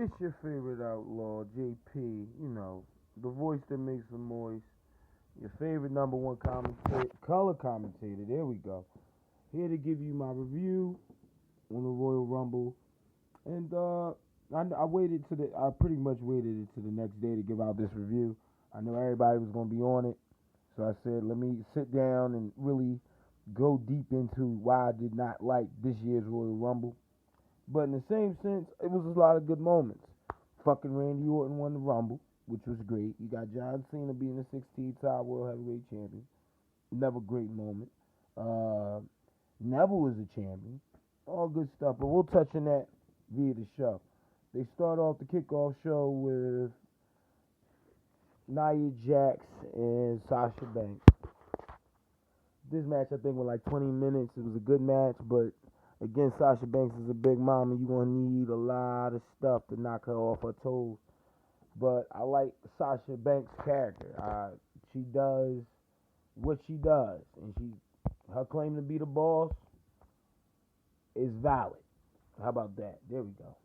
It's your favorite outlaw, JP. You know, the voice that makes them moist. Your favorite number one color commentator. There we go. Here to give you my review on the Royal Rumble. And I waited to the. I pretty much waited until the next day to give out this review. I know everybody was gonna be on it, so I said let me sit down and really go deep into why I did not like this year's Royal Rumble. But in the same sense, it was a lot of good moments. Fucking Randy Orton won the Rumble, which was great. You got John Cena being the 16-time World Heavyweight Champion. Another great moment. Uh, Neville was a champion. All good stuff. But we'll touch on that via the show. They start off the kickoff show with Nix Jax and Sasha Banks. This match, I think, went like 20 minutes. It was a good match, but again, Sasha Banks is a big mama. You're going to need a lot of stuff to knock her off her toes. But I like Sasha Banks' character. She does what she does. And her claim to be the boss is valid. How about that? There we go.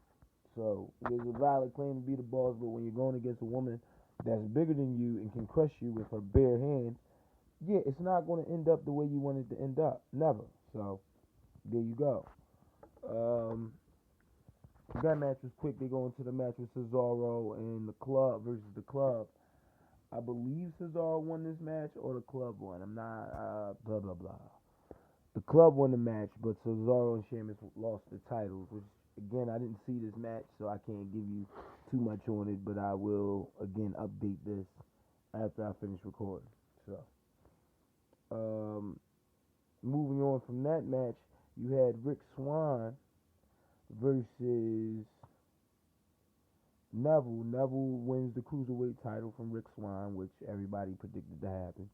So, there's a valid claim to be the boss, but when you're going against a woman that's bigger than you and can crush you with her bare hands, yeah, it's not going to end up the way you want it to end up. Never. So, there you go. That match was quick. They go into the match with Cesaro and the Club versus the Club. I believe Cesaro won this match or the Club won. I'm not, blah, blah, blah. The Club won the match, but Cesaro and Sheamus lost the titles, which, again, I didn't see this match, so I can't give you too much on it, but I will, again, update this after I finish recording. So, moving on from that match, you had Rick Swann versus Neville. Neville wins the Cruiserweight title from Rick Swann, which everybody predicted to happen.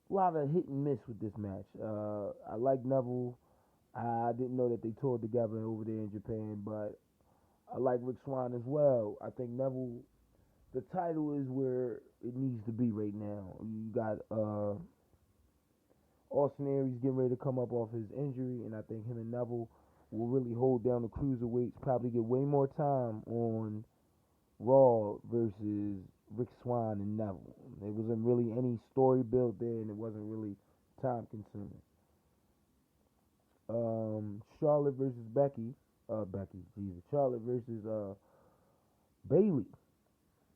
A lot of hit and miss with this match. I like Neville. I didn't know that they toured together over there in Japan, but I like Rick Swann as well. I think Neville, the title is where it needs to be right now. You got Austin Aries getting ready to come up off his injury, and I think him and Neville will really hold down the cruiserweights, probably get way more time on Raw versus Rick Swann and Neville. There wasn't really any story built there, and it wasn't really time consuming. Charlotte versus Charlotte versus Bayley,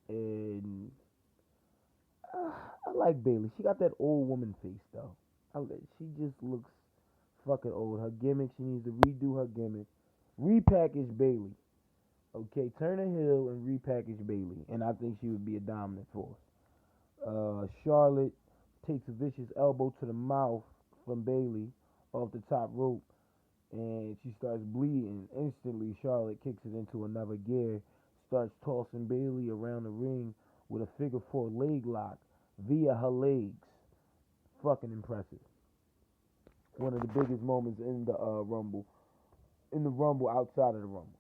and I like Bayley. She got that old woman face though. She just looks fucking old. Her gimmick, she needs to redo her gimmick. Repackage Bayley. Okay, turn a heel and repackage Bayley. And I think she would be a dominant force. Charlotte takes a vicious elbow to the mouth from Bayley off the top rope. And she starts bleeding. Instantly, Charlotte kicks it into another gear. Starts tossing Bayley around the ring with a figure four leg lock via her legs. Fucking impressive. One of the biggest moments in the Rumble. In the Rumble, outside of the Rumble.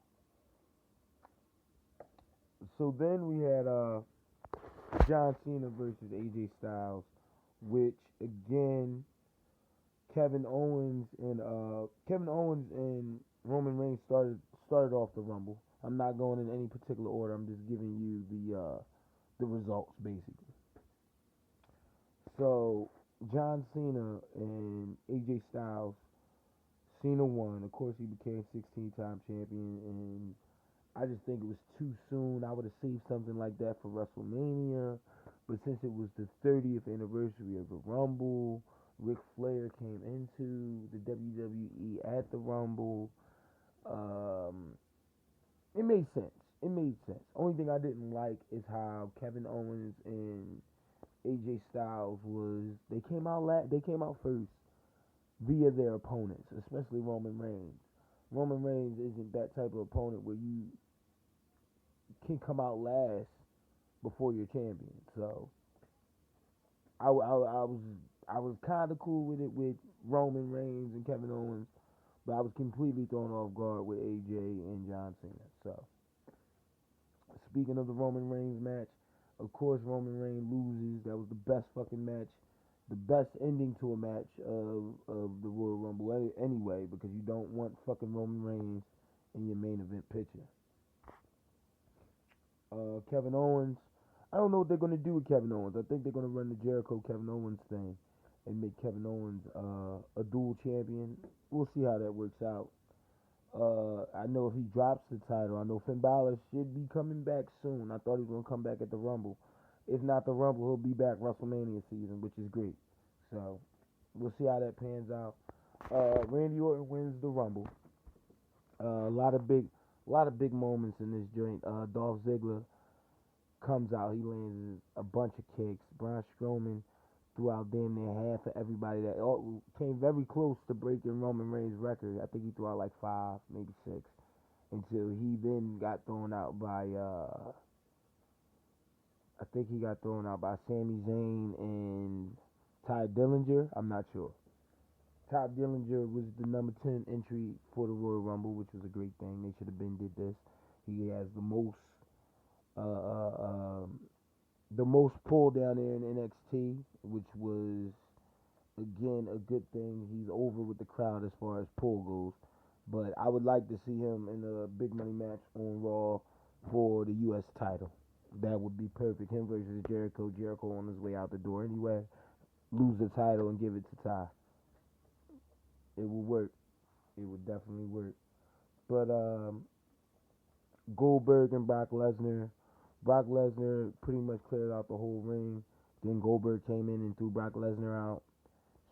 So then we had John Cena versus AJ Styles, which again, Kevin Owens and Roman Reigns started off the Rumble. I'm not going in any particular order. I'm just giving you the results basically. So John Cena and AJ Styles. Cena won. Of course, he became 16-time champion, and I just think it was too soon. I would have saved something like that for WrestleMania, but since it was the 30th anniversary of the Rumble, Ric Flair came into the WWE at the Rumble. It made sense. It made sense. Only thing I didn't like is how Kevin Owens and AJ Styles they came out first via their opponents, especially Roman Reigns. Roman Reigns isn't that type of opponent where you can come out last before you're champion. So I was kind of cool with it with Roman Reigns and Kevin Owens, but I was completely thrown off guard with AJ and John Cena. So speaking of the Roman Reigns match, of course Roman Reigns loses. That was the best fucking match, the best ending to a match of the Royal Rumble anyway, because you don't want fucking Roman Reigns in your main event picture. Kevin Owens. I don't know what they're gonna do with Kevin Owens. I think they're gonna run the Jericho Kevin Owens thing and make Kevin Owens a dual champion. We'll see how that works out. I know if he drops the title, I know Finn Balor should be coming back soon. I thought he was gonna come back at the Rumble. If not the Rumble, he'll be back WrestleMania season, which is great. So we'll see how that pans out. Randy Orton wins the Rumble. A lot of big moments in this joint. Dolph Ziggler comes out. He lands a bunch of kicks. Braun Strowman threw out damn near half of everybody that came very close to breaking Roman Reigns' record. I think he threw out like 5, maybe 6, until he then got thrown out by Sami Zayn and Ty Dillinger. I'm not sure. Ty Dillinger was the number 10 entry for the Royal Rumble, which was a great thing. They should have did this. He has the most pull down there in NXT, which was again a good thing. He's over with the crowd as far as pull goes, but I would like to see him in a big money match on Raw for the U.S. title. That would be perfect. Him versus Jericho. Jericho on his way out the door anyway. Lose the title and give it to Ty. It would work. It would definitely work. But Goldberg and Brock Lesnar. Brock Lesnar pretty much cleared out the whole ring. Then Goldberg came in and threw Brock Lesnar out.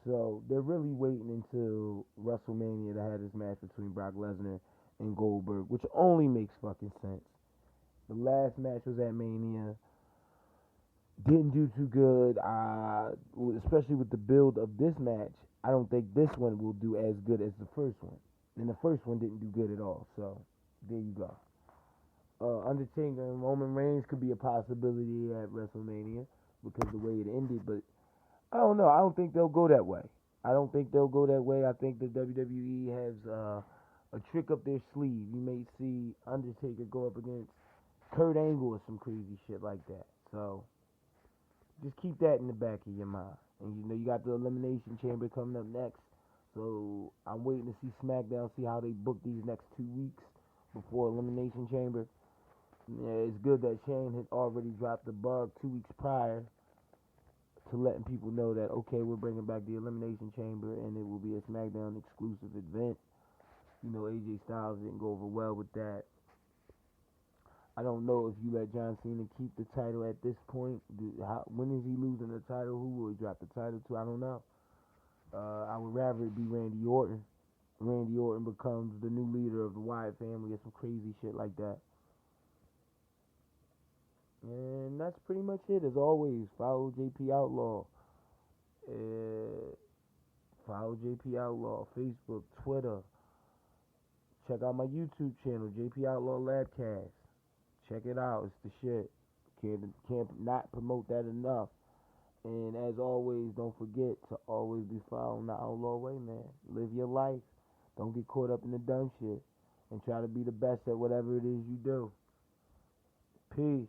So they're really waiting until WrestleMania to have this match between Brock Lesnar and Goldberg, which only makes fucking sense. The last match was at Mania. Didn't do too good, especially with the build of this match. I don't think this one will do as good as the first one. And the first one didn't do good at all. So there you go. Undertaker and Roman Reigns could be a possibility at WrestleMania because the way it ended, but I don't know. I don't think they'll go that way. I think the WWE has a trick up their sleeve. You may see Undertaker go up against Kurt Angle or some crazy shit like that. So just keep that in the back of your mind. And you got the Elimination Chamber coming up next. So I'm waiting to see SmackDown, see how they book these next 2 weeks before Elimination Chamber. Yeah, it's good that Shane had already dropped the bug 2 weeks prior to letting people know that, okay, we're bringing back the Elimination Chamber and it will be a SmackDown exclusive event. AJ Styles didn't go over well with that. I don't know if you let John Cena keep the title at this point. When is he losing the title? Who will he drop the title to? I don't know. I would rather it be Randy Orton. Randy Orton becomes the new leader of the Wyatt family or some crazy shit like that. And that's pretty much it. As always, follow JP Outlaw. Follow JP Outlaw. Facebook, Twitter. Check out my YouTube channel, JP Outlaw Labcast. Check it out. It's the shit. Can't not promote that enough. And as always, don't forget to always be following the Outlaw way, man. Live your life. Don't get caught up in the dumb shit. And try to be the best at whatever it is you do. Peace.